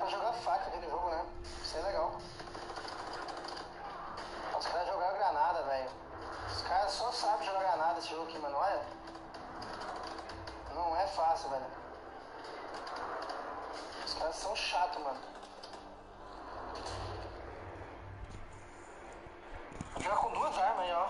pode jogar faca aquele jogo, né? Isso é legal. Os caras jogaram granada, velho. Os caras só sabem jogar granada esse jogo aqui, mano. Olha. Não é fácil, velho. Os caras são chatos, mano. Vou jogar com 2 armas aí, ó.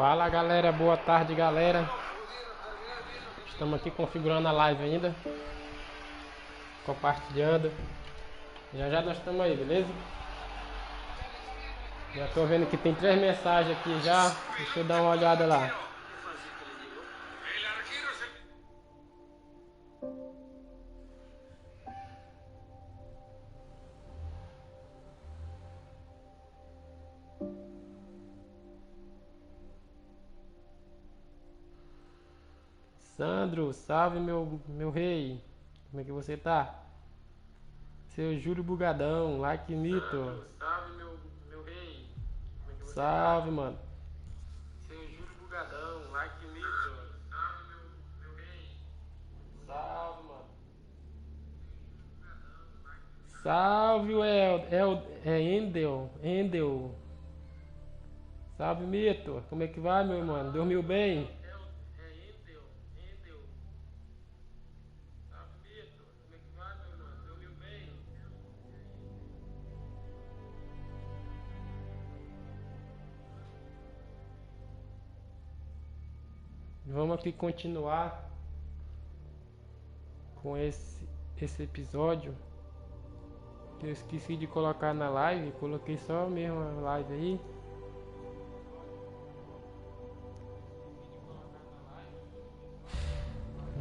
Fala galera, boa tarde galera. Estamos aqui configurando a live ainda, compartilhando. Já nós estamos aí, beleza? Já tô vendo que tem 3 mensagens aqui já. Deixa eu dar uma olhada lá. Sandro, salve meu rei. Como é que você tá? Seu Júlio Bugadão, like mito. Sandro, salve meu rei. Como é que você salve, tá? Mano. Seu Júlio Bugadão, like mito. Salve meu rei. Salve, mano. Salve o Endel. Salve mito. Como é que vai, meu irmão? Dormiu bem? Vamos aqui continuar com esse episódio. Eu esqueci de colocar na live, coloquei só mesmo a live aí.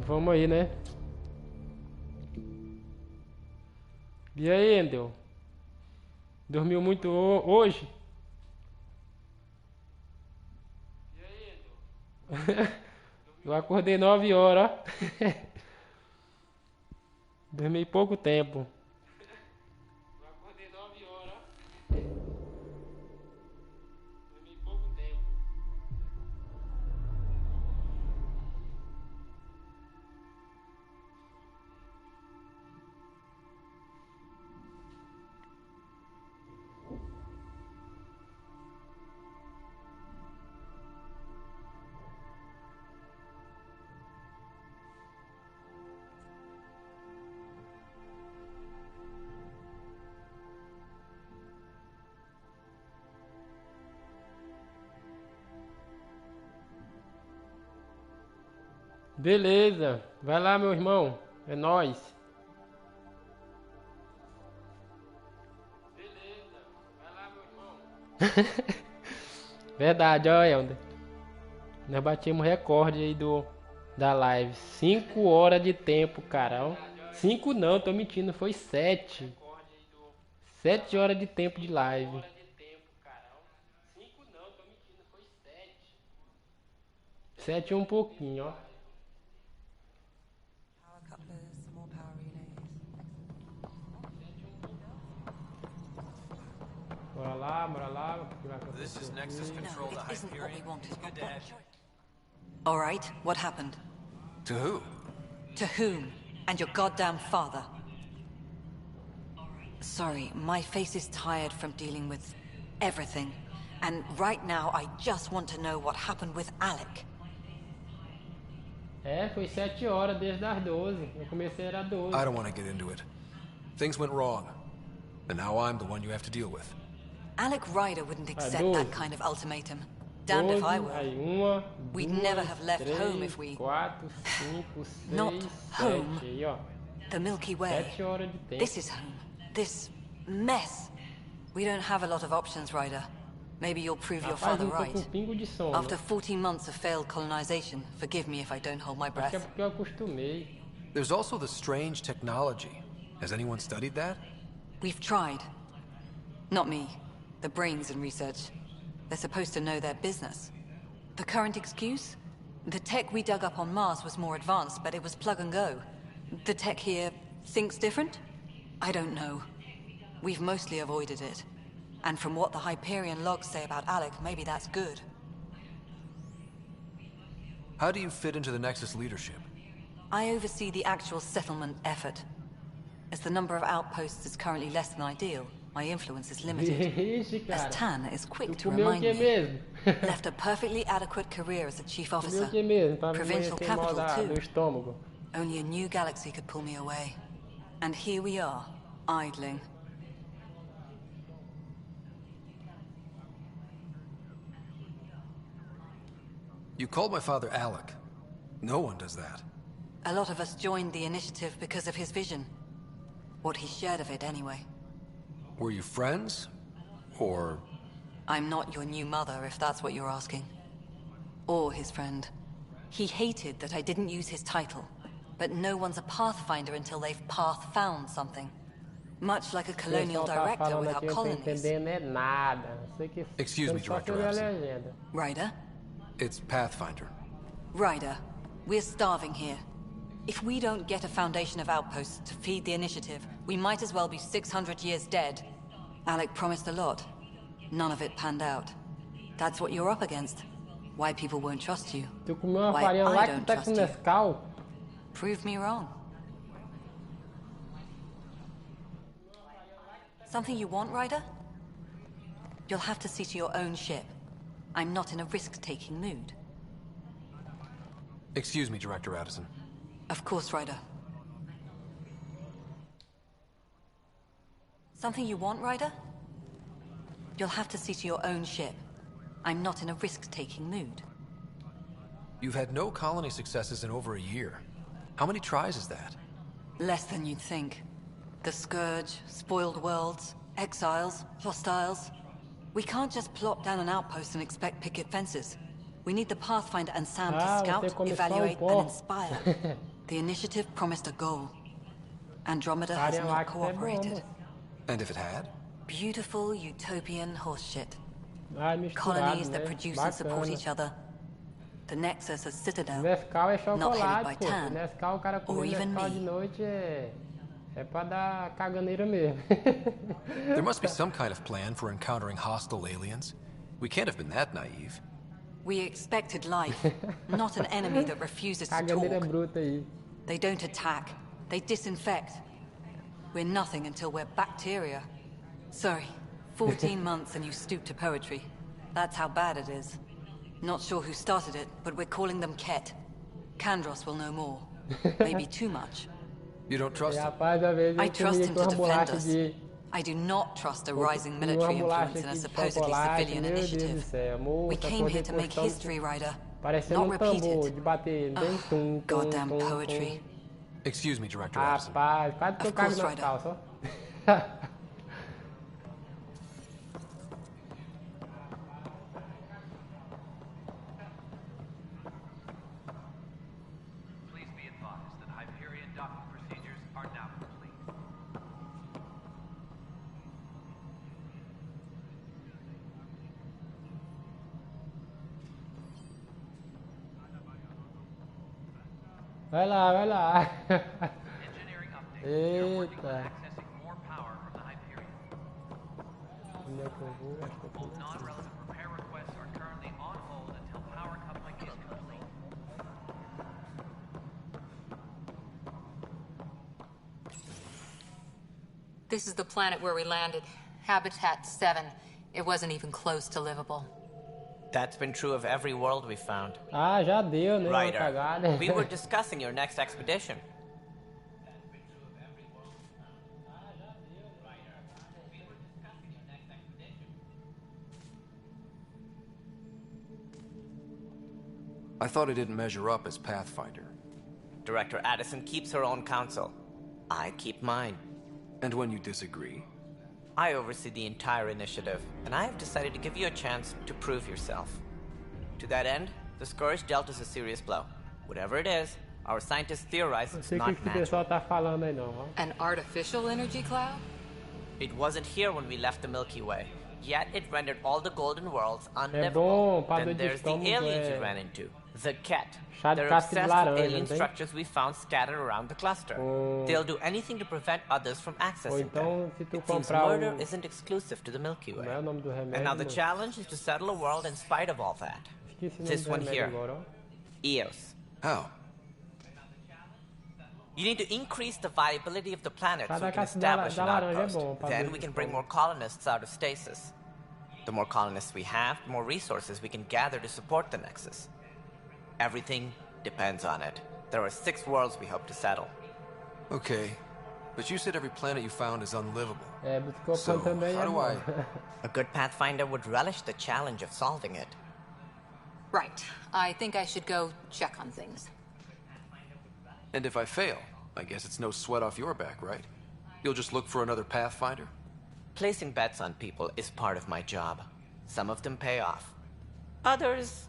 Vamos aí, né? E aí, Endel? Dormiu muito hoje? E aí, Endel? Eu acordei 9 horas, ó. Dormi pouco tempo. Eu acordei 9 horas, ó. Dormi pouco tempo. Beleza, vai lá meu irmão, é nóis. Beleza, vai lá meu irmão. Verdade, ó Helder. Nós batimos recorde aí da live. 5 horas de tempo, cara. Ó. 5 não, tô mentindo, foi 7. 7 horas de tempo de live. 7 um pouquinho, ó. Bora lá, bora lá. This is Nexus Control to Hyperion. Good to have you. All right, what happened? To who? To whom? And your goddamn father. Sorry, my face is tired from dealing with everything. And right now, I just want to know what happened with Alec. Foi 7 horas desde as 12. Eu comecei era 12. I don't want to get into it. Things went wrong. And now I'm the one you have to deal with. Alec Ryder wouldn't accept that kind of ultimatum. Damned if I were. Aí, We'd never have left home if we... 4, 5, 6, Not home. 7. Aí, ó. The Milky Way. 7 horas de tempo. This is home. This mess. We don't have a lot of options, Ryder. Maybe you'll prove your father right. Pingo de sono. After 14 months of failed colonization, forgive me if I don't hold my breath. Acho que é porque eu acostumei. There's also the strange technology. Has anyone studied that? We've tried. Not me. The brains in research. They're supposed to know their business. The current excuse? The tech we dug up on Mars was more advanced, but it was plug and go. The tech here thinks different? I don't know. We've mostly avoided it. And from what the Hyperion logs say about Alec, maybe that's good. How do you fit into the Nexus leadership? I oversee the actual settlement effort. As the number of outposts is currently less than ideal, my influence is limited. As Tan is quick to remind me. Left a perfectly adequate career as a chief officer. Provincial capital too. Only a new galaxy could pull me away. And here we are, idling. You called my father Alec. No one does that. A lot of us joined the initiative because of his vision. What he shared of it, anyway. Were you friends? Or... I'm not your new mother, if that's what you're asking. Or his friend. He hated that I didn't use his title. But no one's a pathfinder until they've path-found something. Much like a colonial director without colonies. Excuse me, Director Abson. Ryder? It's Pathfinder. Ryder, we're starving here. If we don't get a foundation of outposts to feed the initiative, we might as well be 600 years dead. Alec promised a lot. None of it panned out. That's what you're up against. Why people won't trust you. Why I don't trust you. Prove me wrong. Something you want, Ryder? You'll have to see to your own ship. I'm not in a risk-taking mood. Excuse me, Director Addison. Of course, Ryder. Something you want, Ryder? You'll have to see to your own ship. I'm not in a risk-taking mood. You've had no colony successes in over a year. How many tries is that? Less than you'd think. The Scourge, spoiled worlds, exiles, hostiles. We can't just plop down an outpost and expect picket fences. We need the Pathfinder and Sam to scout, evaluate, and inspire. The initiative promised a goal. Andromeda has not cooperated. And if it had? Beautiful utopian horseshit. Colonies that produce and support each other. The Nexus a citadel, not headed by Tan, or even me. There must be some kind of plan for encountering hostile aliens. We can't have been that naive. We expected life, not an enemy that refuses to talk. They don't attack, they disinfect. We're nothing until we're bacteria. Sorry, 14 months and you stoop to poetry. That's how bad it is. Not sure who started it, but we're calling them Ket. Kandros will know more. Maybe too much. You don't trust him? I trust him to defend us. I do not trust a rising military influence in a supposedly civilian initiative. We came here to make history, Ryder. Not repeat it. Oh, goddamn poetry. Excuse me, Director Addison. Of course, Ryder. Vai lá, vai lá. Eita. Onde é que eu vou? Acho que eu tô This is the planet where we landed. Habitat 7. It wasn't even close to livable. That's been true of every world we found. Ah, já deu, né? Uma Ryder, cagada. we were discussing your next expedition. I thought I didn't measure up as Pathfinder. Director Addison keeps her own counsel. I keep mine. And when you disagree? I oversee the entire initiative, and I have decided to give you a chance to prove yourself. To that end, the Scourge dealt us a serious blow. Whatever it is, our scientists theorize it's not natural. An artificial energy cloud? It wasn't here when we left the Milky Way, yet it rendered all the golden worlds unlivable. Then there's the aliens you ran into, the Ket. They're obsessed with alien structures we found scattered around the cluster. They'll do anything to prevent others from accessing them. It seems murder isn't exclusive to the Milky Way. And now the challenge is to settle a world in spite of all that. This one here, Eos. How? You need to increase the viability of the planet so we can establish an outpost. Then we can bring more colonists out of stasis. The more colonists we have, the more resources we can gather to support the Nexus. Everything depends on it. There are 6 worlds we hope to settle. Okay, but you said every planet you found is unlivable. So, how do I... A good Pathfinder would relish the challenge of solving it. Right. I think I should go check on things. And if I fail, I guess it's no sweat off your back, right? You'll just look for another Pathfinder? Placing bets on people is part of my job. Some of them pay off. Others...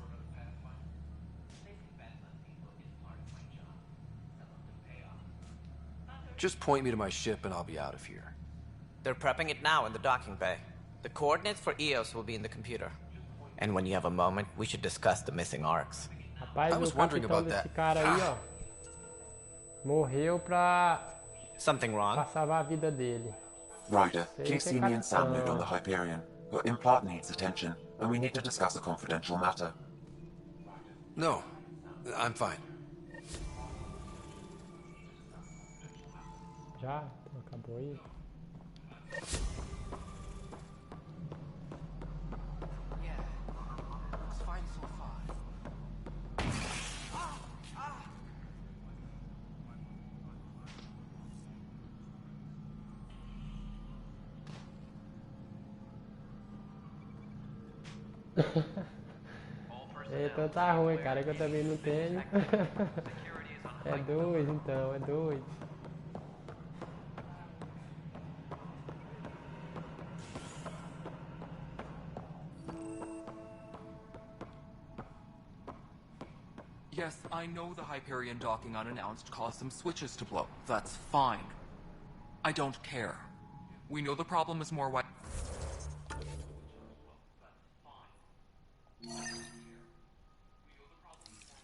Just point me to my ship and I'll be out of here. They're prepping it now in the docking bay. The coordinates for EOS will be in the computer. And when you have a moment, we should discuss the missing arcs. Rapaz, I was o wondering capitão about desse that. cara aí, ó, morreu pra Something wrong? salvar a vida dele. Ryder, please see me and Sam mode on the Hyperion. Your implant needs attention, and we need to discuss a confidential matter. No, I'm fine. Já? Então acabou aí? Então tá ruim, cara, que eu também não tenho. É 2 então, é 2. Yes, I know the Hyperion docking unannounced caused some switches to blow. That's fine. I don't care. We know the problem is more wide.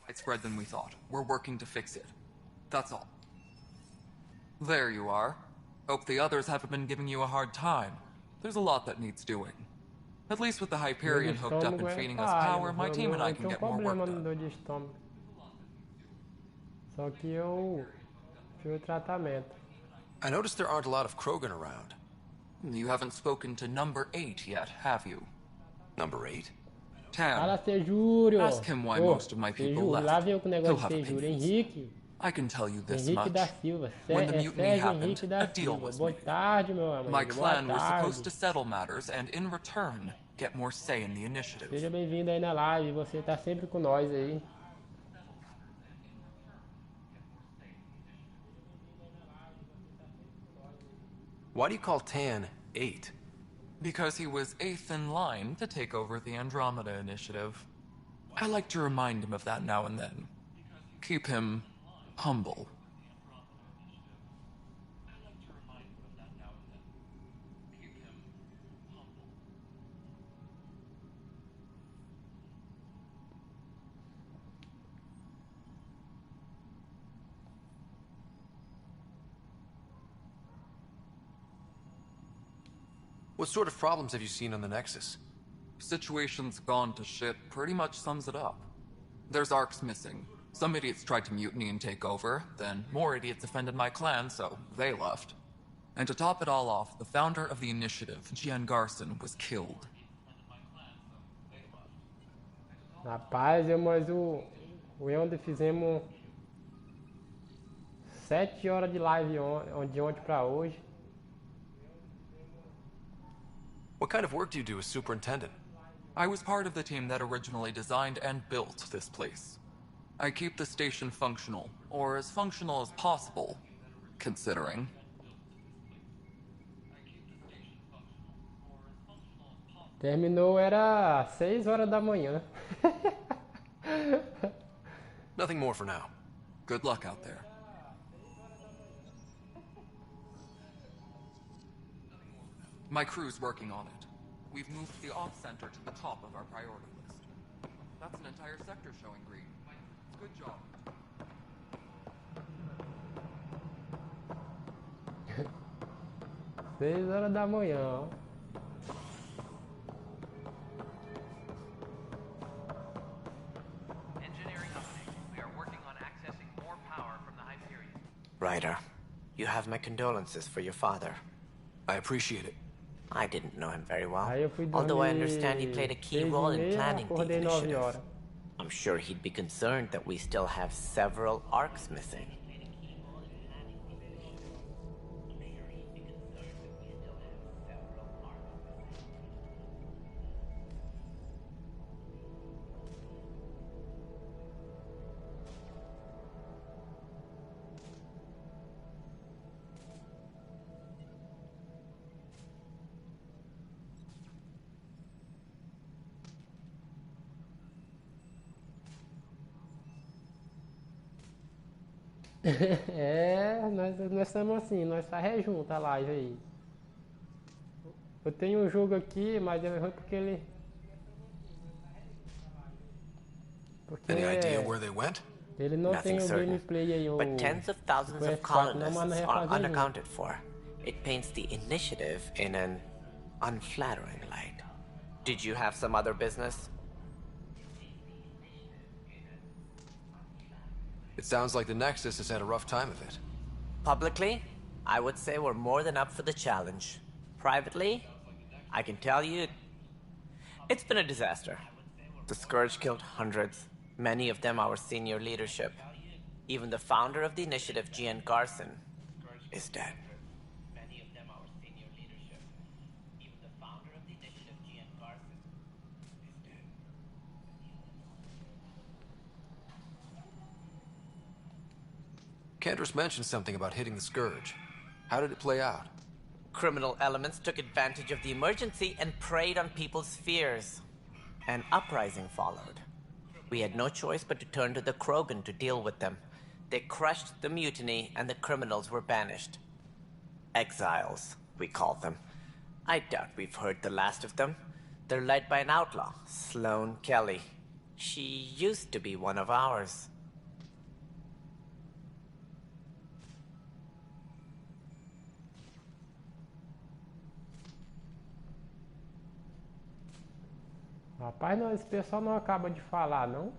Widespread than we thought. We're working to fix it. That's all. There you are. Hope the others haven't been giving you a hard time. There's a lot that needs doing. At least with the Hyperion hooked up and feeding us power, my team and I can get more work done. Só que eu fiz o tratamento. I noticed there aren't a lot of Krogan around. You haven't spoken to number 8 yet, have you? Number 8? Tam. Fala, Sejúrio. Ask him why most of my people left. Lá veio com o He'll negócio have de Sejúrio. opinions. Henrique. I can tell you this Henrique much. da Silva. When the mutiny Sérgio happened, Henrique da a deal Silva. was Boa made. tarde, meu amigo. My Boa clan was tarde. supposed to settle matters and, in return, get more say in the initiative. Seja bem-vindo aí na live. Você tá sempre com nós aí. Why do you call Tan 8? Because he was 8th in line to take over the Andromeda Initiative. I like to remind him of that now and then. Keep him humble. What sort of problems have you seen on the Nexus? Situation's gone to shit pretty much sums it up. There's arcs missing. Some idiots tried to mutiny and take over, then more idiots offended my clan, so they left. And to top it all off, the founder of the initiative, Gian Garson, was killed. Rapaz, mas onde fizemos 7 horas de live de ontem pra hoje. What kind of work do you do as superintendent? I was part of the team that originally designed and built this place. I keep the station functional, or as functional as possible, considering. Terminou, era 6 horas da manhã. Nothing more for now. Good luck out there. My crew's working on it. We've moved the off center to the top of our priority list. That's an entire sector showing green. Good job. 6 horas da manhã, ó. Engineering update. We are working on accessing more power from the Hyperion. Ryder, you have my condolences for your father. I appreciate it. I didn't know him very well, Aí eu fui although I dormir understand he played a key 6 role e in meia, planning the acordei 9 initiative. horas. I'm sure he'd be concerned that we still have several arcs missing. Nós estamos assim, nós tá junto a live aí. Eu tenho um jogo aqui, mas é ruim porque ele... Any idea where they went? Ele não tem o gameplay aí, o... But tens of thousands of colonists are unaccounted for. It paints the initiative in an unflattering light. Did you have some other business? It sounds like the Nexus has had a rough time of it. Publicly, I would say we're more than up for the challenge. Privately, I can tell you, it's been a disaster. The Scourge killed hundreds, many of them our senior leadership. Even the founder of the initiative, Gian Garson, is dead. Cantor's mentioned something about hitting the Scourge. How did it play out? Criminal elements took advantage of the emergency and preyed on people's fears. An uprising followed. We had no choice but to turn to the Krogan to deal with them. They crushed the mutiny and the criminals were banished. Exiles, we call them. I doubt we've heard the last of them. They're led by an outlaw, Sloane Kelly. She used to be one of ours. Rapaz, não, esse pessoal não acaba de falar, não?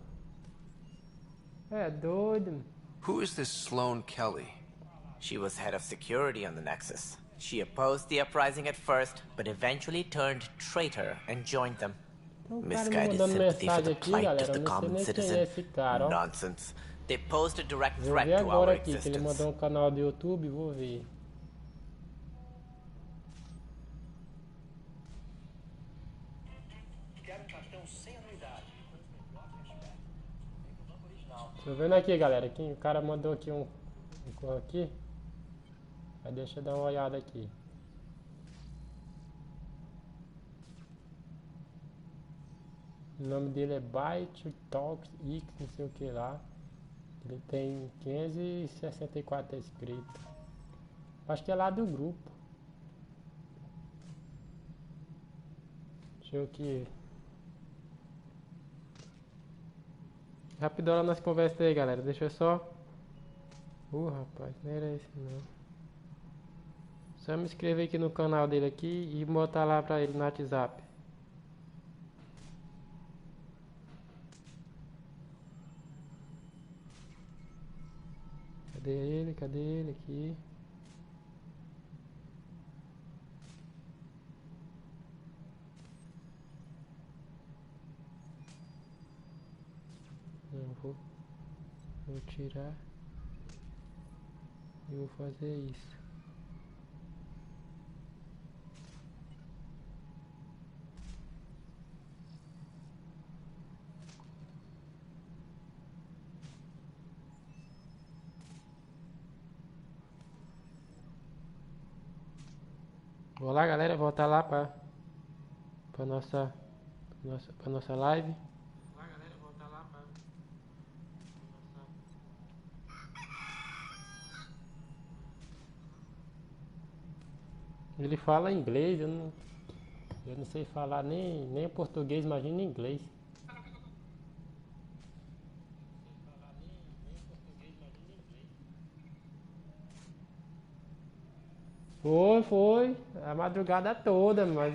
É doido. Who is this Sloane Kelly? She was head of security on the Nexus. She opposed the uprising at first, but eventually turned traitor and joined them. Misguided sympathy for the plight of the common citizen. Nonsense. They posed a direct threat to our existence. Ele mandou canal do YouTube, vou ver. Tô vendo aqui, galera, aqui, o cara mandou aqui um aqui. Aí deixa eu dar uma olhada aqui. O nome dele é Byte Talks X, não sei o que lá. Ele tem 564 inscritos. Acho que é lá do grupo. Deixa eu aqui. Rapidão nas conversas aí, galera. Deixa eu só... rapaz, não era esse não. Só me inscrever aqui no canal dele aqui e botar lá pra ele no WhatsApp. Cadê ele? Cadê ele aqui? Não vou tirar e vou fazer isso. Vou lá, galera, voltar lá para nossa live. Ele fala inglês, eu não sei falar nem português, imagina inglês. Foi. A madrugada toda, mas...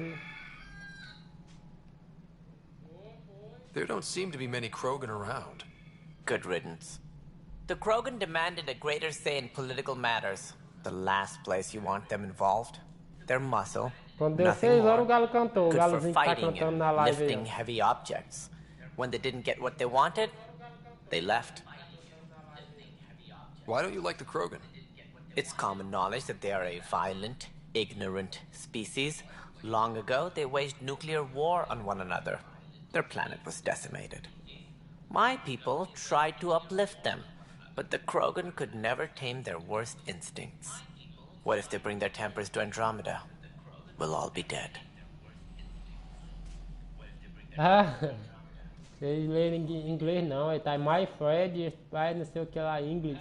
There don't seem to be many Krogan around. Good riddance. The Krogan demanded a greater say in political matters. The last place you want them involved. Their muscle. Quando deu 6 horas o galo cantou. O galozinho tá fighting cantando na live aí. Lifting heavy objects. When they didn't get what they wanted, they left. Why don't you like the Krogan? It's common knowledge that they are a violent, ignorant species. Long ago, they waged nuclear war on one another. Their planet was decimated. My people tried to uplift them, but the Krogan could never tame their worst instincts. What if they bring their tempers to Andromeda? We'll all be dead. Vocês leram em inglês não, ele tá My Fred, vai não sei o que lá, inglês.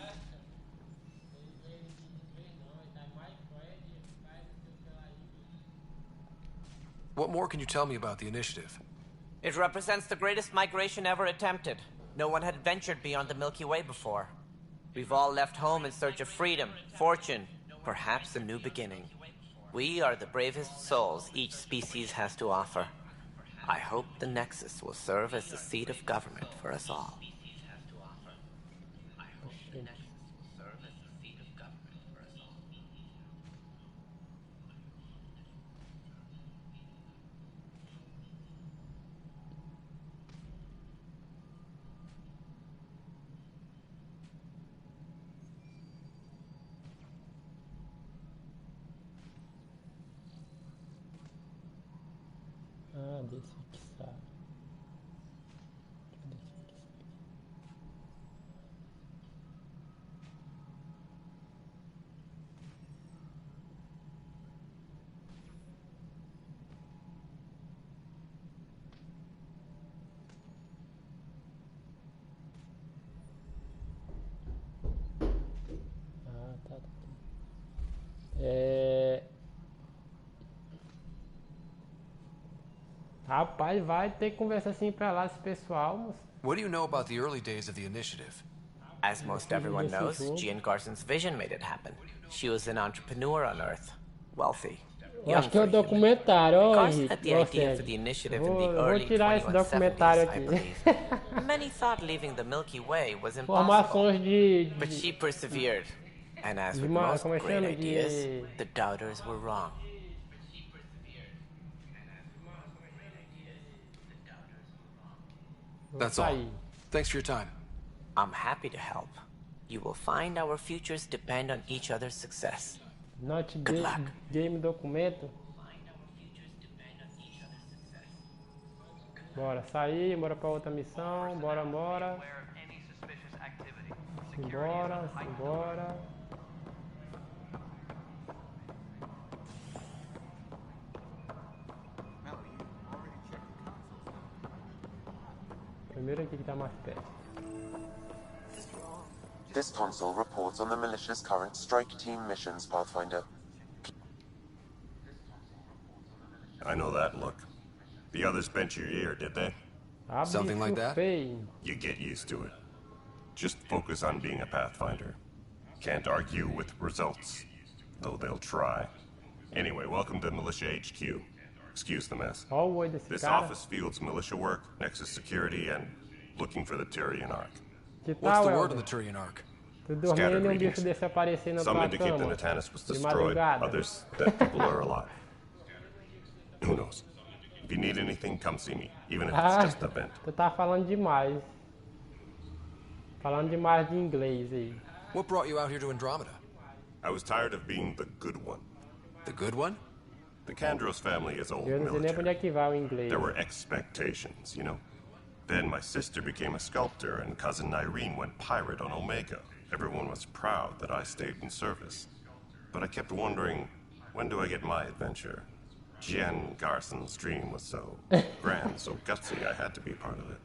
more can you tell me about the initiative? It represents the greatest migration ever attempted. No one had ventured beyond the Milky Way before. We've all left home in search of freedom, fortune, perhaps a new beginning. We are the bravest souls each species has to offer. I hope the Nexus will serve as the seat of government for us all. Ah, desfixar. Ah, tá. Rapaz, vai ter que conversar assim pra lá esse pessoal, moço. What do you know about the early days of the initiative? As most everyone knows, Jean Garson's vision made it happen. She was an entrepreneur on Earth, wealthy. Eu acho que é o documentário, ó, Garson had the idea for the initiative in the early 2170s, I believe. Many thought leaving the Milky Way was impossible, but she persevered. And as with most great ideas, the doubters were wrong. That's all. Thanks for your time. I'm happy to help. You will find our futures depend on each other's success. Good luck. Game documento. Bora sair, bora pra outra missão, bora. Simbora. Primeiro aqui que tá mais perto. This console reports on the militia's current strike team missions, Pathfinder. I know that look. The others bent your ear, did they? Something like that? You get used to it. Just focus on being a Pathfinder. Can't argue with results, though they'll try. Anyway, welcome to Militia HQ. Excuse the mess. This office fields militia work, Nexus security, and looking for the Turian Ark. What's the word on the Turian Ark? Scattered readings. Some indicate that Natanus was destroyed, others that people are alive. Who knows? If you need anything, come see me, even if it's just a vent. Tu tá falando demais. Falando demais de inglês aí. What brought you out here to Andromeda? I was tired of being the good one. The good one? The Kandros family is old Eu não sei nem pra onde é que vai o inglês. There were expectations, you know. Then my sister became a sculptor and cousin Irene went pirate on Omega. Everyone was proud that I stayed in service. But I kept wondering, when do I get my adventure? Jen Garson's dream was so grand, so gutsy, I had to be part of it.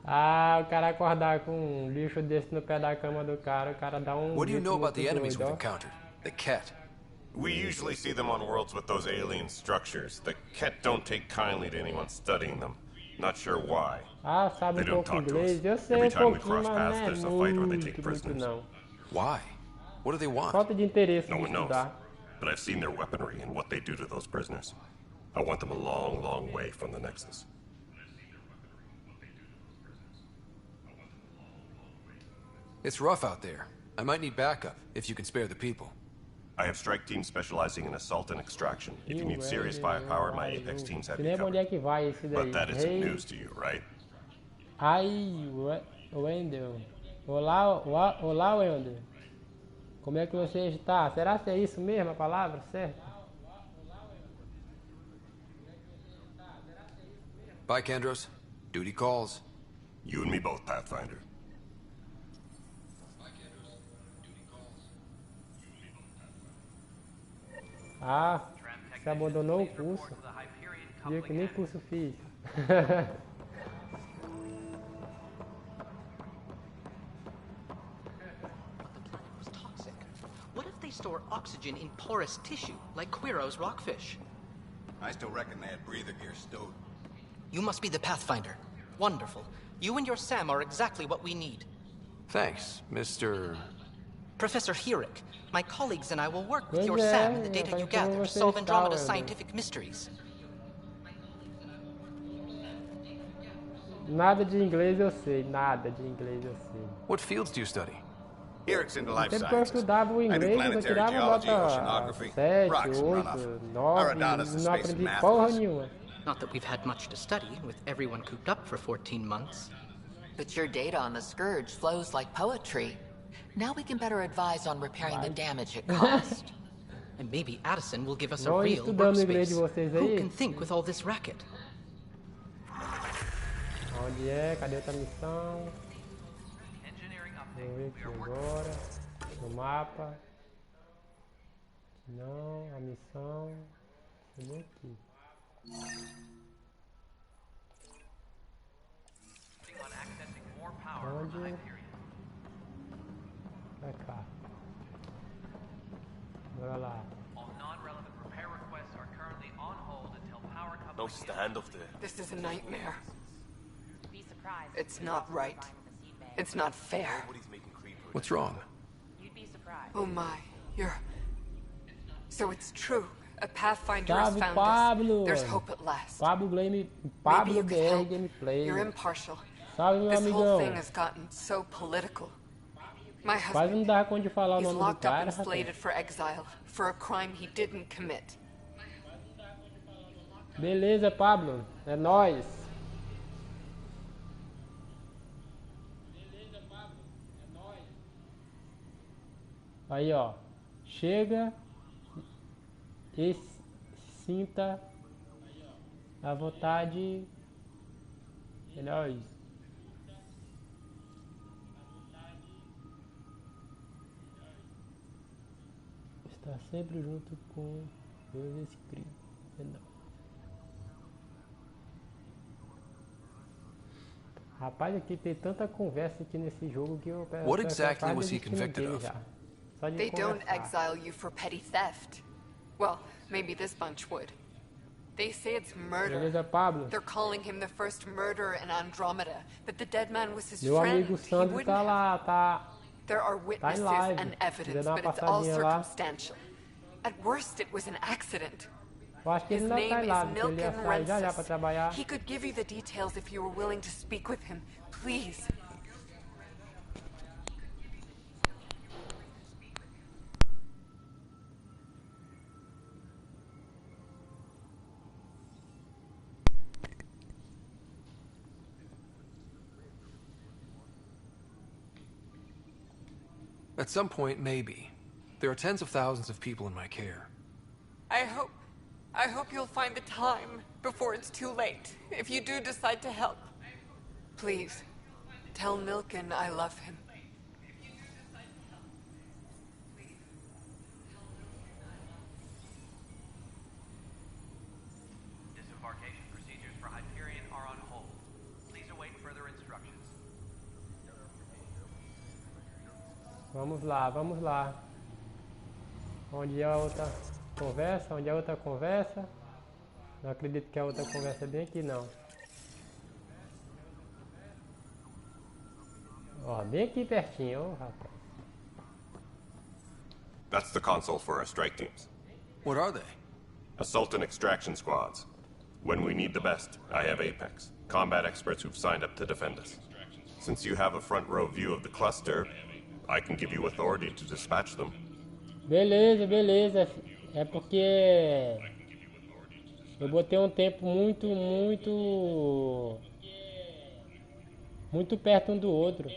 Ah, o cara acordar com um bicho desse no pé da cama do cara, o cara dá um... What do you know about the enemies we've encountered? The Ket. We usually see them on worlds with those alien structures. The Ket don't take kindly to anyone studying them. Not sure why. Ah, sabe they don't talk to us. Every time we cross paths, there's a fight or they take prisoners. Why? What do they want? Falta de interesse no one knows. But I've seen their weaponry and what they do to those prisoners. I want them a long, long way from the Nexus. It's rough out there. I might need backup, if you can spare the people. I have strike teams specializing in assault and extraction. If you need serious firepower, my Apex teams have you covered. But that isn't news to you, right? Ai, Wendell. Olá, Wendell. Como é que você está? Será que é isso mesmo a palavra certa? Bye, Kandros. Duty calls. You and me both, Pathfinder. Ah, você abandonou o curso. Eu que nem curso fiz. What if they store oxygen in porous tissue, like Quiro's rockfish? I still reckon they had breather gear stowed. You must be the Pathfinder. Wonderful. You and your Sam are exactly what we need. Thanks, Mr. Professor Herrick. My colleagues and I will work with your Sam and the data you gather to solve Andromeda's scientific mysteries. Nada de inglês eu sei, nada de inglês eu sei. What fields do you study? Herrick's into life Sempre que eu sciences. estudava o I do inglês, eu planetary tirava geology, nota oceanography, 7, rocks and 8, runoff. 9, Aeronautics e is não space aprendi and porra math. nenhuma. Not that we've had much to study, with everyone cooped up for 14 months. But your data on the Scourge flows like poetry. Now we can better advise on repairing the damage it caused. And maybe Addison will give us a Vão real estudando o inglês de workspace. vocês Who aí? can think with all this racket? Onde é? Cadê outra missão? Vamos ver aqui agora. No mapa. Não, a missão. Deixa eu ver aqui. Onde? Pra cá. Bora lá. Notice the handoff there. This is a nightmare. It's not right. It's not fair. What's wrong? Oh my, you're... So it's true. A Pathfinder has Salve, found Pablo! us. There's hope at last. Pablo Maybe BR you could help. Gameplay. You're impartial. Salve, meu This whole amigão. thing has gotten so political. My Quase husband, não dá conta de falar o he's nome do locked up cara, and rapaz. slated for exile for a crime he didn't commit. Beleza, Pablo. É nóis. Aí, ó. Chega e sinta a vontade. É nóis. Está sempre junto com meus escritos. É nóis. Rapaz, aqui tem tanta conversa aqui nesse jogo que eu What exactly was he convicted of? They don't exile you for petty theft. Well, maybe this bunch would. They say it's murder. Beleza, Pablo. They're calling him the first murderer in Andromeda, but the dead man was his Meu friend. amigo Sandro tá lá, tá. There are Tá em witnesses live. and evidence, Dando uma but it's all passadinha lá. circumstantial. At worst, it was an accident. Eu acho que His ele não tá name em is live, porque ele ia Milken sair já pra Rensis. trabalhar. He could give you the details if you were willing to speak with him. Please. At some point, maybe. There are tens of thousands of people in my care. I hope you'll find the time before it's too late, if you do decide to help. Please, tell Milken I love him. Disembarkation procedures for Hyperion are on hold. Please await further instructions. Vamos lá, vamos lá. Onde é a outra conversa? Onde é a outra conversa? Não acredito que a outra conversa é bem aqui, não. Ó, bem aqui pertinho, ó, rapaz. That's the console for our strike teams. What are they? Assault and extraction squads. When we need the best, I have Apex, combat experts who've signed up to defend us. Since you have a front row view of the cluster, I can give you authority to dispatch them. Beleza, beleza. É porque eu botei um tempo muito perto um do outro.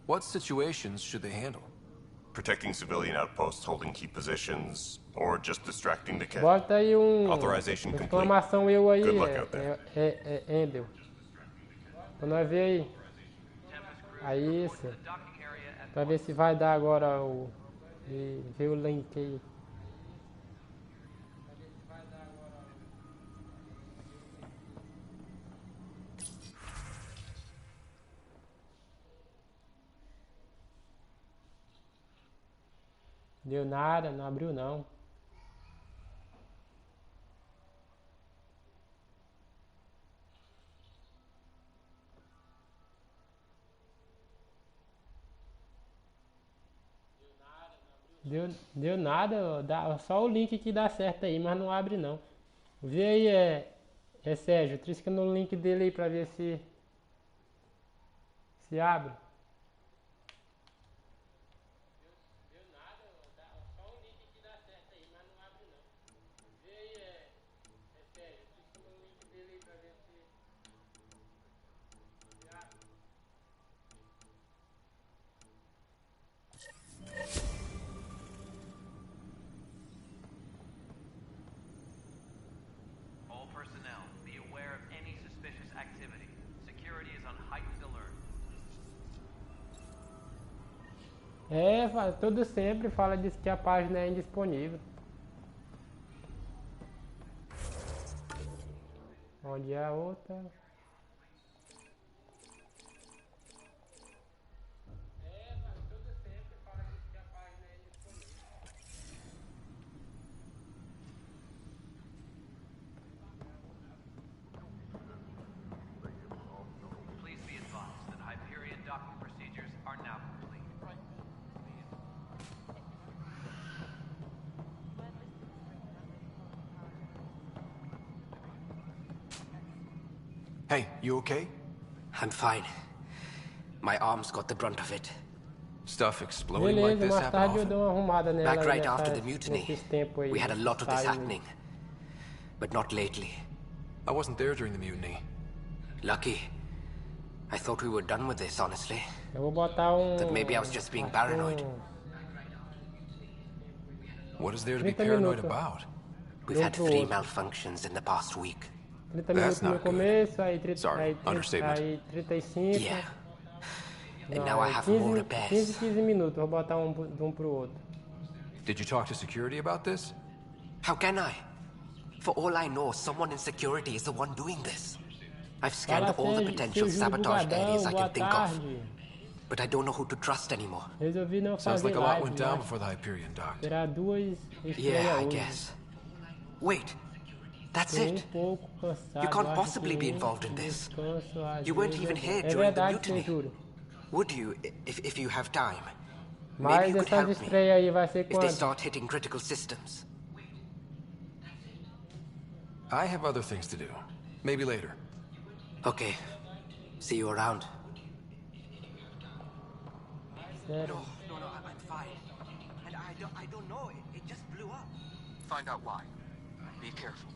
What situations should they handle? Protecting civilian outposts holding key positions, or just distracting the cat. Bota aí Authorization complete. exclamação eu aí, Good luck out there. Endel. Pra nós ver aí. Aí isso. Pra ver se vai dar agora o... ver o link aí. Deu nada, não abriu não. Deu nada, só o link que dá certo aí, mas não abre não. Vê aí, Sérgio, trisca no link dele aí pra ver se abre. All personnel, be aware of any suspicious activity. Security is on heightened alert. Todo sempre fala disso que a página é indisponível. Onde é a outra? Please be advised that Hyperion docking procedures are now complete. Hey, you okay? I'm fine. My arms got the brunt of it. Stuff exploding like this happen often? Back right after the mutiny, we had a lot of this happening. But not lately. I wasn't there during the mutiny. Lucky. I thought we were done with this, honestly. That maybe I was just being paranoid. What is there to be paranoid about? We've had 3 malfunctions in the past week. 30 minutos no começo, aí 30, understatement. 35. Yeah. And now I have more repairs. 15 minutos, vou botar um pro outro. Did you talk to security about this? How can I? For all I know, someone in security is the one doing this. I've scanned all the potential sabotage areas I can think of. But I don't know who to trust anymore. Sounds like a lot went down before the Hyperion docked. Yeah, I guess. Wait. That's it. You can't possibly be involved in this. You weren't even here during the mutiny. Would you, if you have time? Maybe you could help me if they start hitting critical systems. I have other things to do. Maybe later. Okay. See you around. No, I'm fine. And I don't know. It just blew up. Find out why. Be careful.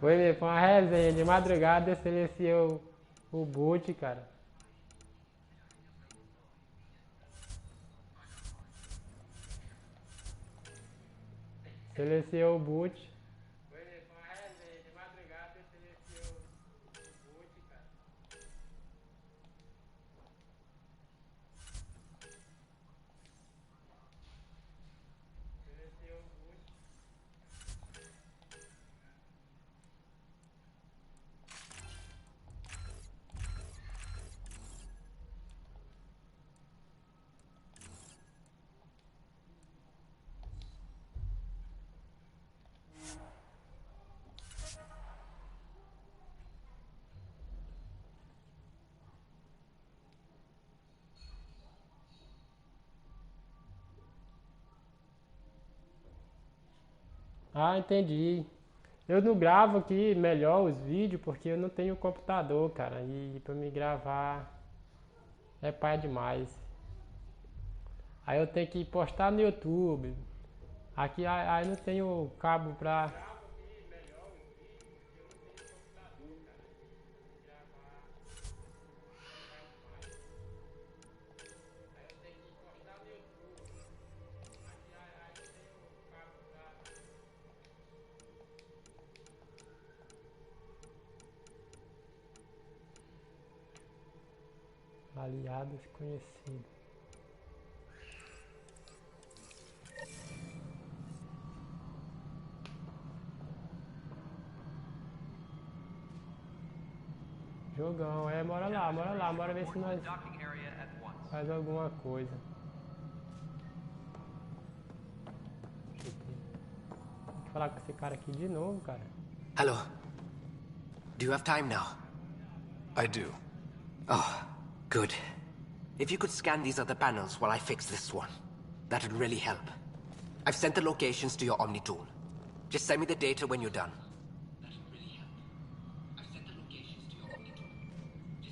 Foi uma resenha de madrugada, eu silenciei o boot, cara. Silenciei o boot. Ah, entendi. Eu não gravo aqui melhor os vídeos porque eu não tenho computador, cara. E pra me gravar é pai demais. Aí eu tenho que postar no YouTube. Aqui aí não tenho cabo pra... Aliado desconhecido. Jogão, bora lá, bora ver se nós faz alguma coisa. Tem que falar com esse cara aqui de novo, cara. Hello. Do you have time now? I do. Oh, good. If you could scan these other panels while I fix this one, that would really help. I've sent the locations to your Omni tool. Just send me the data when you're done.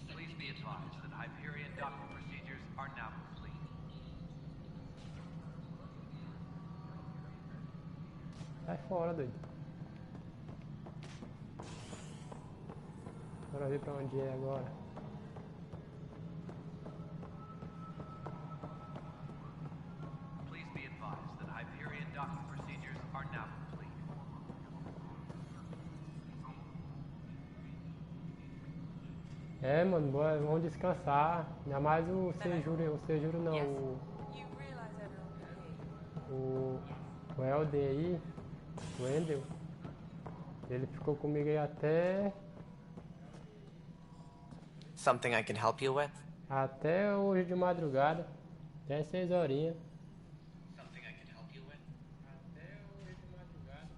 Please be advised that Hyperion docking procedures are now complete. Sai fora, doido. Bora ver pra onde é agora. Please be advised that Hyperion docking procedures are now complete. Mano, vamos descansar. Ainda mais o Sejuro não, o Elden aí, o Endel. Ele ficou comigo aí até Something I can help you with? Até hoje de madrugada. Até 6 horinhas. Something I can help you with? Até hoje de madrugada.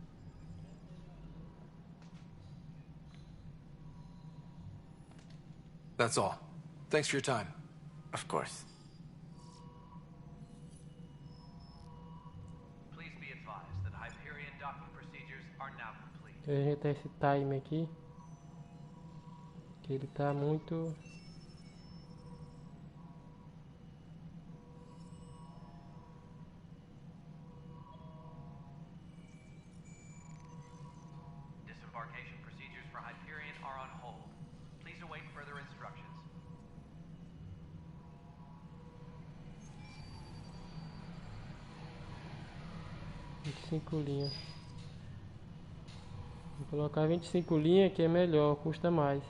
That's all. Thanks for your time. Of course. Please be advised that Hyperion docking procedures are now complete. Deixa eu ajeitar esse time aqui. Que ele tá muito... Disembarkation procedures for Hyperion are on hold. Please await further instructions. 25 linhas. Vou colocar 25 linhas que é melhor, custa mais.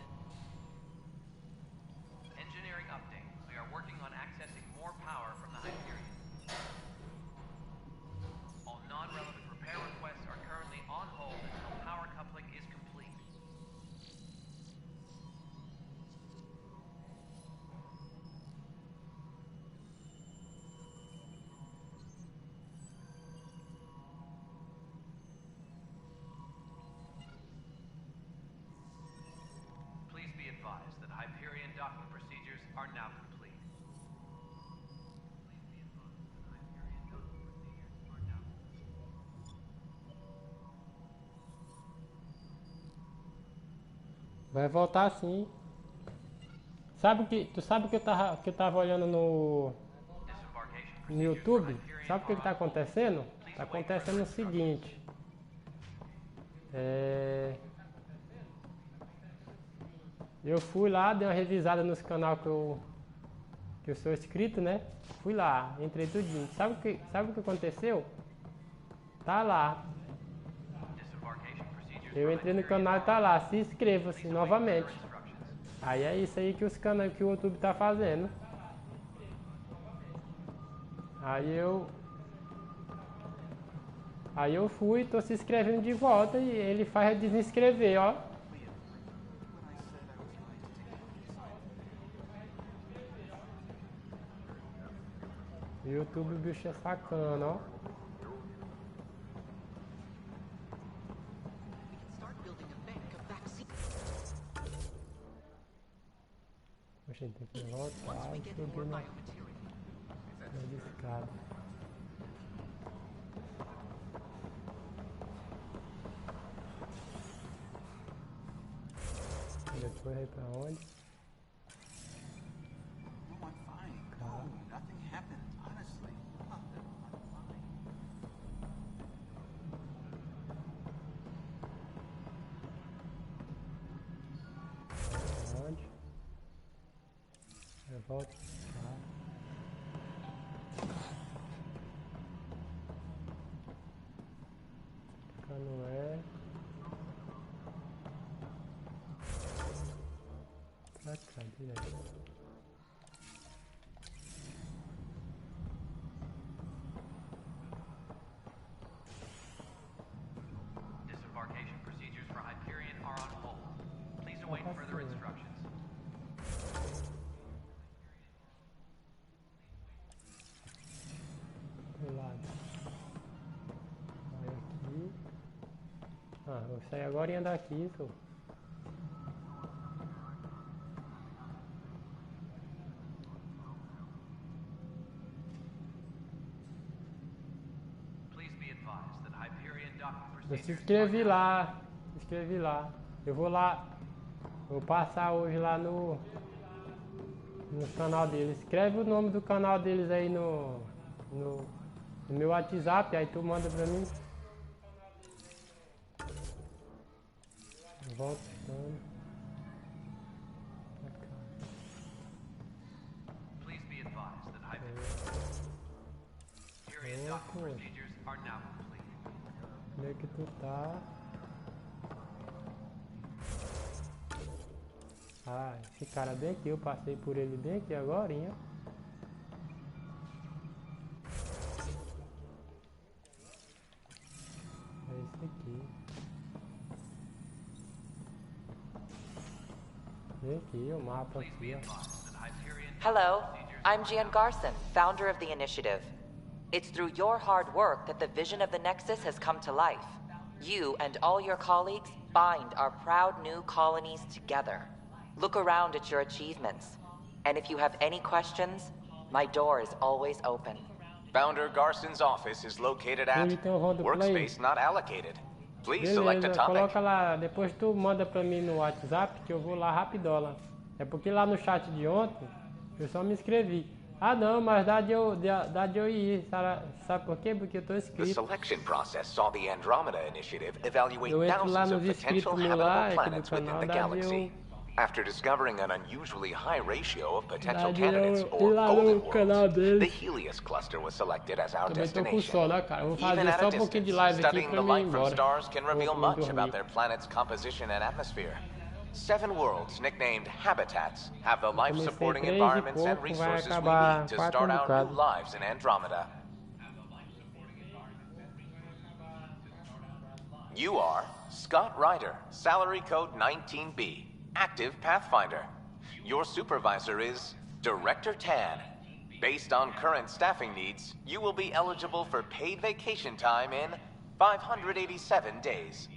Engineering update. We are working on accessing more power from the Hyperion. All non-relevant repair requests are currently on hold until power coupling is complete. Please be advised that Hyperion docking procedures are now complete. Vai voltar sim. Tu sabe que eu tava olhando no YouTube? Sabe o que tá acontecendo? Tá acontecendo o seguinte. Eu fui lá, dei uma revisada nos canal que eu sou inscrito, né? Fui lá, entrei tudinho. Sabe o que aconteceu? Tá lá. Eu entrei no canal e tá lá, se inscreva-se novamente. Aí é isso aí que o YouTube tá fazendo. Aí eu fui, tô se inscrevendo de volta e ele faz desinscrever, ó. O YouTube, o bicho é sacana, ó. Poxa, tem que voltar e subir na escada. Depois aí pra onde? Volta. Canoé. Pra cá, direto. Vou sair agora e andar aqui, tô. Eu se inscrevi lá. Eu vou lá. Vou passar hoje lá no canal deles. Escreve o nome do canal deles aí no meu WhatsApp, aí tu manda pra mim. Voltando. Onde é que tu tá? Ah, esse cara bem aqui, eu passei por ele bem aqui agora, hein? É esse aqui. Vem aqui, o mapa aqui, ó. Hello, I'm Gian Garson, founder of the initiative. It's through your hard work that the vision of the Nexus has come to life. You and all your colleagues bind our proud new colonies together. Look around at your achievements. And if you have any questions, my door is always open. Founder Garson's office is located at workspace not allocated. Please select a topic. Coloca lá, depois tu manda pra mim no WhatsApp que eu vou lá rapidola. É porque lá no chat de ontem eu só me inscrevi. Ah não, mas dá de eu ir, sabe por quê? Porque eu tô inscrito. The selection process saw the Andromeda Initiative evaluate thousands of potential habitable planets within the galaxy. After discovering an unusually high ratio of potential candidates or golden worlds, the Helios cluster was selected as our destination. Even at a distance, studying the light from stars can reveal much about their planet's composition and atmosphere. 7 worlds, nicknamed habitats, have the life-supporting environments and resources we need to start our new lives in Andromeda. You are Scott Ryder, salary code 19B, active Pathfinder. Your supervisor is Director Tan. Based on current staffing needs, you will be eligible for paid vacation time in 587 days.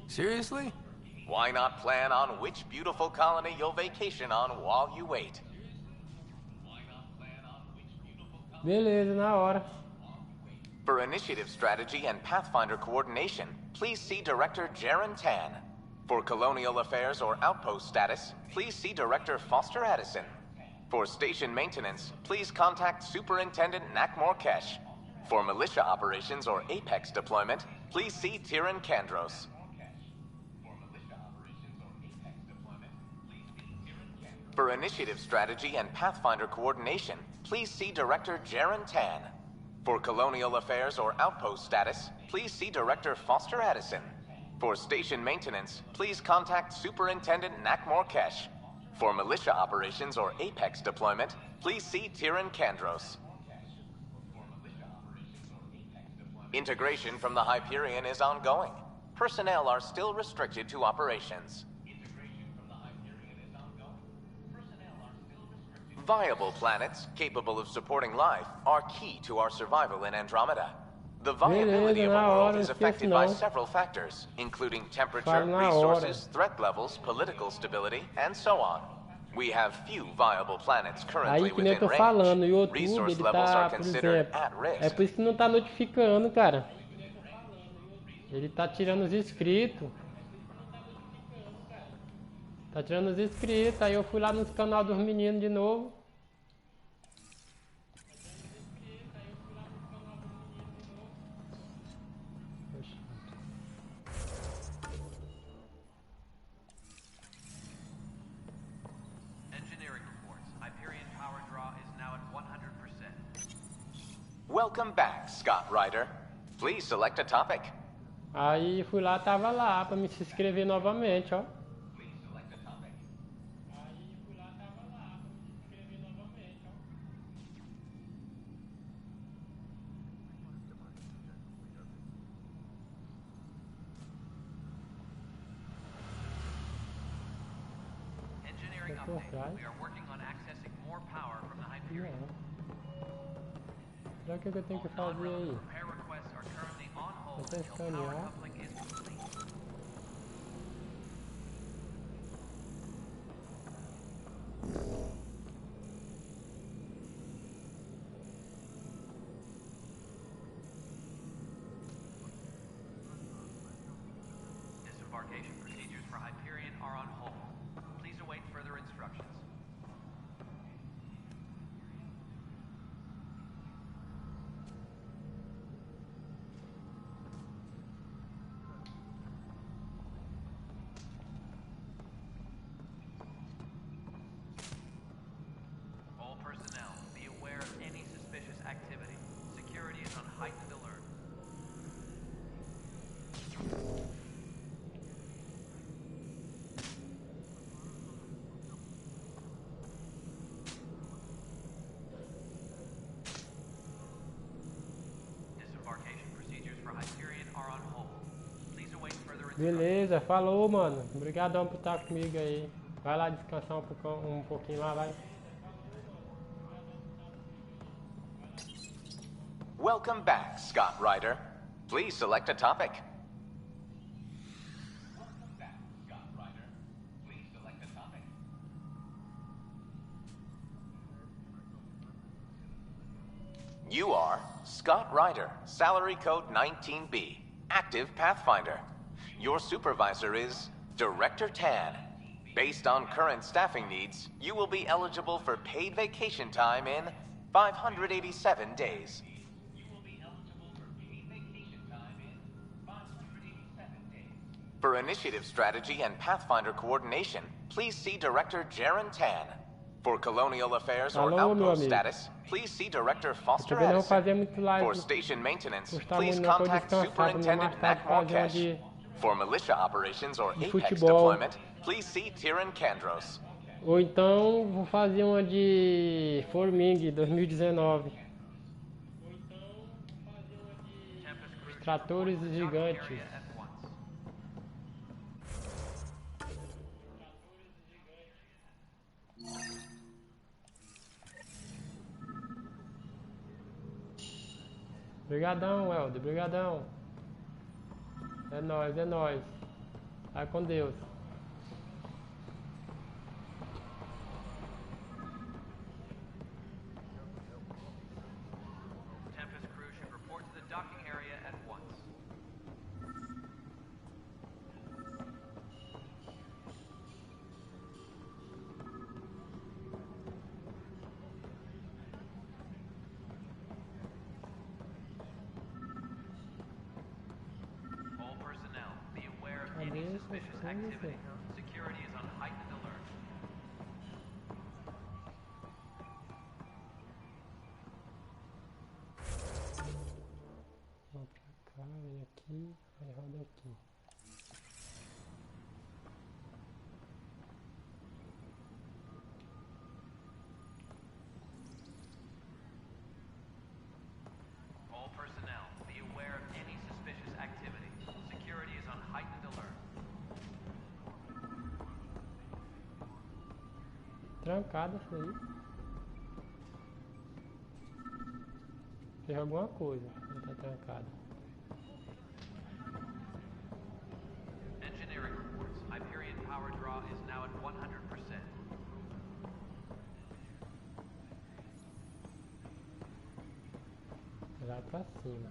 Seriously? Why not plan on which beautiful colony you'll vacation on while you wait? Beleza, na hora. For initiative strategy and Pathfinder coordination, please see Director Jaren Tan. For colonial affairs or outpost status, please see Director Foster Addison. For station maintenance, please contact Superintendent Nakmor Kesh. For militia operations or Apex deployment, please see Tyran Kandros. For initiative strategy and Pathfinder coordination, please see Director Jaren Tan. For colonial affairs or outpost status, please see Director Foster Addison. For station maintenance, please contact Superintendent Nakmor Kesh. For militia operations or Apex deployment, please see Tyran Kandros. Integration from the Hyperion is ongoing. Personnel are still restricted to operations. Viable planets, capable of supporting life, are key to our survival in Andromeda. The viability of a world is affected by several factors, including temperature, resources, threat levels, political stability, and so on. We have few viable planets currently within range. Resource levels are considered at risk. É por isso que não tá notificando, cara. Ele tá tirando os inscritos. Tá tirando os inscritos, aí eu fui lá no canal dos meninos de novo. Engineering reports. Hyperion power draw is now at 100%. Welcome back, Scott Ryder. Please select a topic. Aí fui lá, tava lá pra me se inscrever novamente, ó. We are working on accessing more power from the Hyperion. Será que eu tenho que fazer aí? Repair requests are currently on hold Vou escanear. Disembarkation procedures for Hyperion are on hold. Please await further instructions. All personnel, be aware of any suspicious activity. Security is on heightened alert. Disembarkation procedures for Hyperion are on hold. Please await further instructions. Beleza, falou, mano. Obrigadão por estar comigo aí. Vai lá descansar um pouquinho lá, vai. Welcome back, Scott Ryder. Please select a topic. You are Scott Ryder, salary code 19B, active Pathfinder. Your supervisor is Director Tan. Based on current staffing needs, you will be eligible for paid vacation time in 587 days. For initiative strategy and Pathfinder coordination, please see Director Jaren Tan. For colonial affairs or outpost status, please see Director Foster Addison. For station maintenance, please contact Superintendent Matt Morkesh. For militia operations or Apex deployment, please see Tyran Kandros. Ou então vou fazer uma de Forming 2019. Os tratores gigantes. Obrigadão, Helder. Obrigadão. É nóis, é nóis. Vai com Deus. Tempest crew should report to the docking area at once. All personnel, be aware of any suspicious activity. Security is on heightened alert. Vou pra cá, vem aqui, aí roda aqui. All personnel, be aware of any suspicious activity. Security is on heightened alert. Trancada isso aí. Fez alguma coisa, não tá trancada. Engineering reports. Hyperion power draw is now at 100%. Lá pra cima.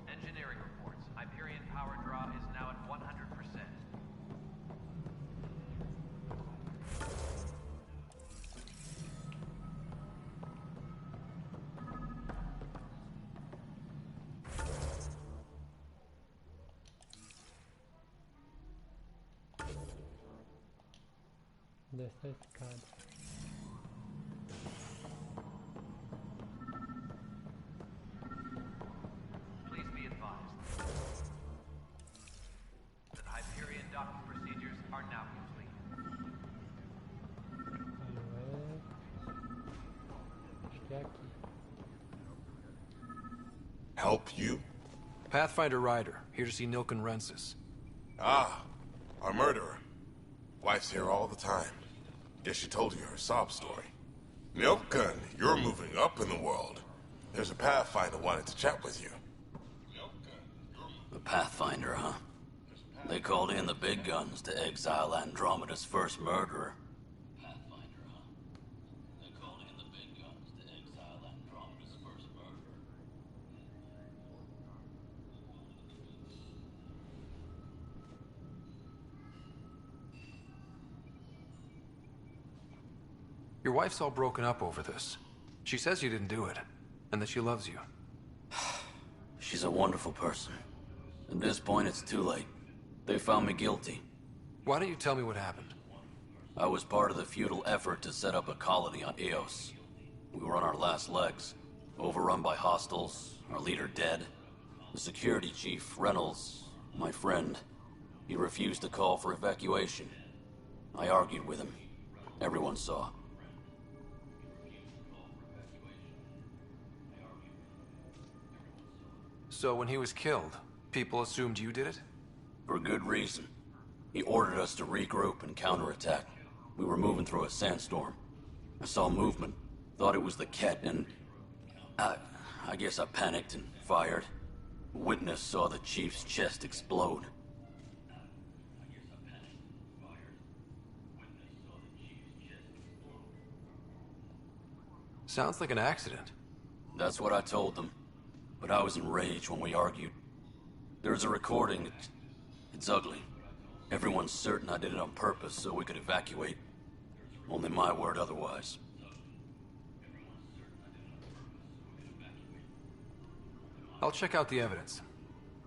Engineering reports. Hyperion power draw is now at 100%. Desce a escada. Please be advised that Hyperion docking procedures are now complete. Acho que é aqui. Help you? Pathfinder Ryder, here to see Nilken Rensis. Ah, our murderer. Wife's here all the time. Guess she told you her sob story. Nilken, you're moving up in the world. There's a Pathfinder wanted to chat with you. The Pathfinder, huh? They called in the big guns to exile Andromeda's first murderer. Pathfinder, huh? They called in the big guns to exile Your wife's all broken up over this. She says you didn't do it, and that she loves you. She's a wonderful person. At this point, it's too late. They found me guilty. Why don't you tell me what happened? I was part of the futile effort to set up a colony on Eos. We were on our last legs, overrun by hostiles, our leader dead. The security chief, Reynolds, my friend, he refused to call for evacuation. I argued with him. Everyone saw. So when he was killed, people assumed you did it? For good reason. He ordered us to regroup and counterattack. We were moving through a sandstorm. I saw movement, thought it was the Ket, and I guess I panicked and fired. A witness saw the chief's chest explode. Sounds like an accident. That's what I told them. But I was enraged when we argued. There's a recording. It's ugly. Everyone's certain I did it on purpose so we could evacuate. Only my word otherwise. I'll check out the evidence.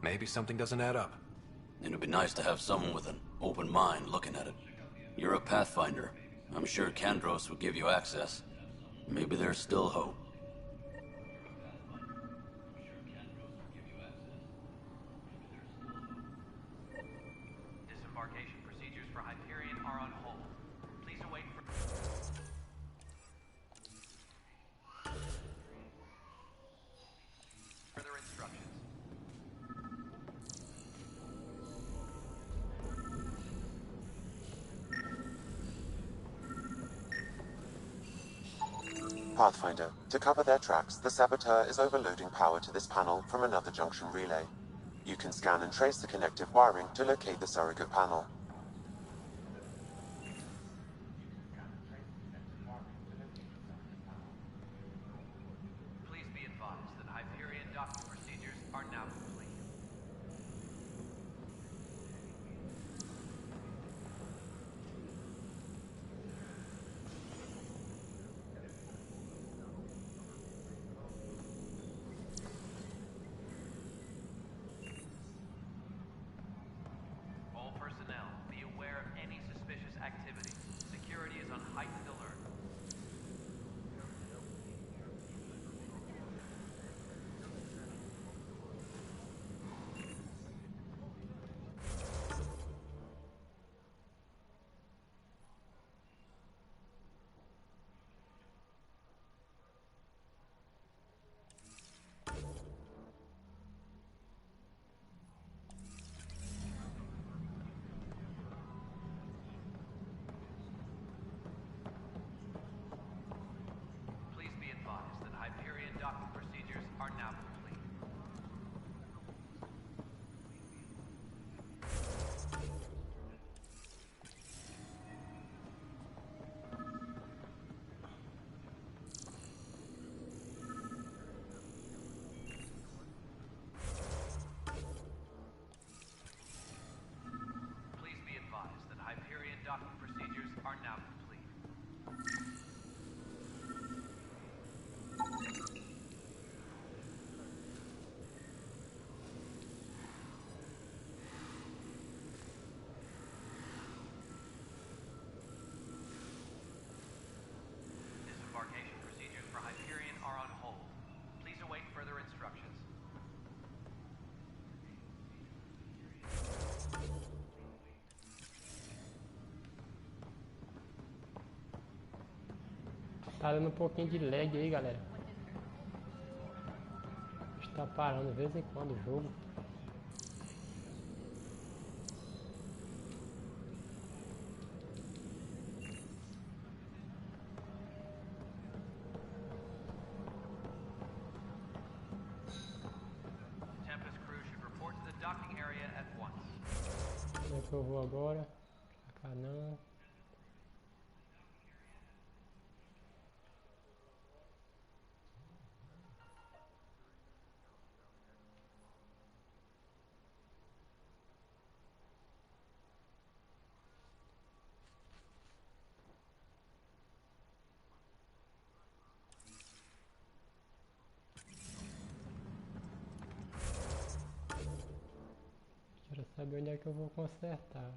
Maybe something doesn't add up. It'd be nice to have someone with an open mind looking at it. You're a Pathfinder. I'm sure Kandros would give you access. Maybe there's still hope. Disembarkation procedures for Hyperion are on hold. Please await for... further instructions. Pathfinder, to cover their tracks, the saboteur is overloading power to this panel from another junction relay. You can scan and trace the connective wiring to locate the surrogate panel. Please be advised that Hyperion docking procedures are now complete. All personnel, be aware of any suspicious activity. Security is on heightened alert. Please be advised that Hyperion docking procedures are now complete. Please be advised that Hyperion docking procedures are now complete. Disembarkation procedures for Hyperion are on hold. Please await further instructions. Tá dando um pouquinho de lag aí, galera. Está parando de vez em quando o jogo. Tempest crew should report to the docking area at once. Como é que eu vou agora? Pra cá não. saber onde é que eu vou consertar.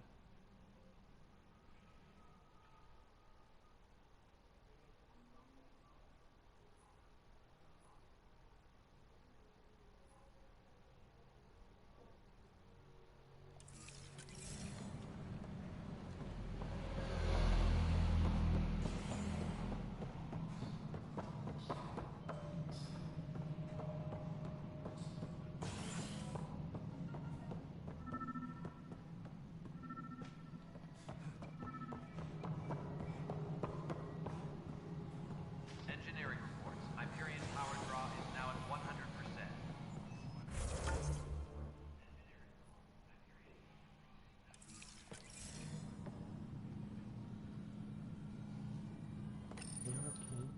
Engineering reports. Hyperion power draw is now at 100%.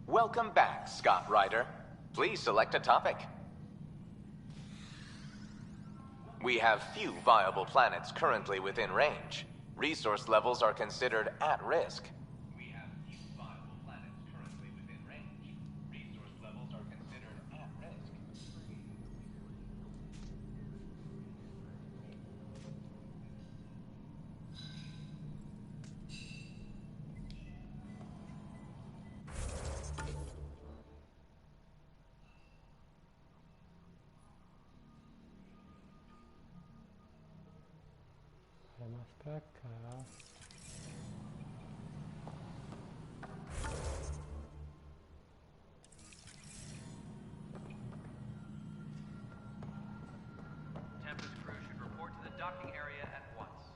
Welcome back, Scott Ryder. Please select a topic. We have few viable planets currently within range. Resource levels are considered at risk. Vai mais pra cá. Tempest crew should report to the docking area at once.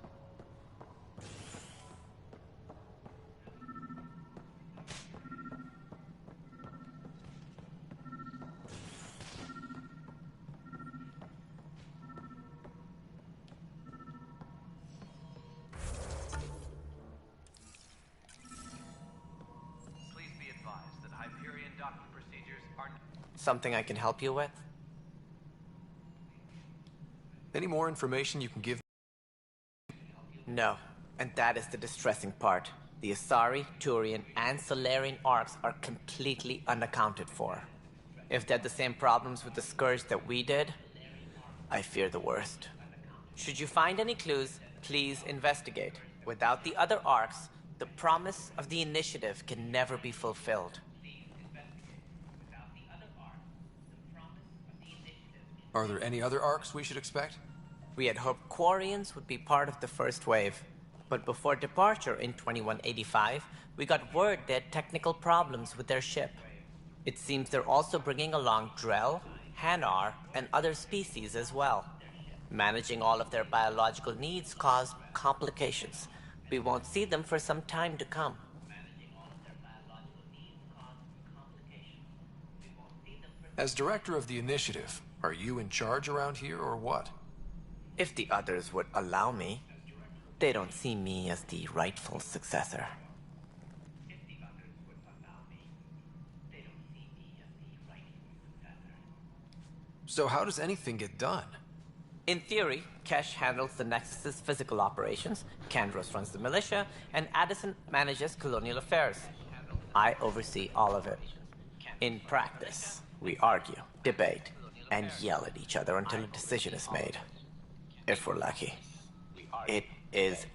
Please be advised that Hyperion docking procedures are... Something I can help you with? Any more information you can give? No, and that is the distressing part. The Asari, Turian, and Solarian arcs are completely unaccounted for. If they had the same problems with the Scourge that we did, I fear the worst. Should you find any clues, please investigate. Without the other arcs, the promise of the Initiative can never be fulfilled. Are there any other arcs we should expect? We had hoped Quarians would be part of the first wave, but before departure in 2185, we got word they had technical problems with their ship. It seems they're also bringing along Drell, Hanar, and other species as well. Managing all of their biological needs caused complications. We won't see them for some time to come. As director of the Initiative, are you in charge around here or what? If the others would allow me. They don't see me as the rightful successor. So how does anything get done? In theory, Kesh handles the Nexus's physical operations, Kandros runs the militia, and Addison manages colonial affairs. I oversee all of it. In practice, we argue, debate, and yell at each other until a decision is made. If we're lucky. It is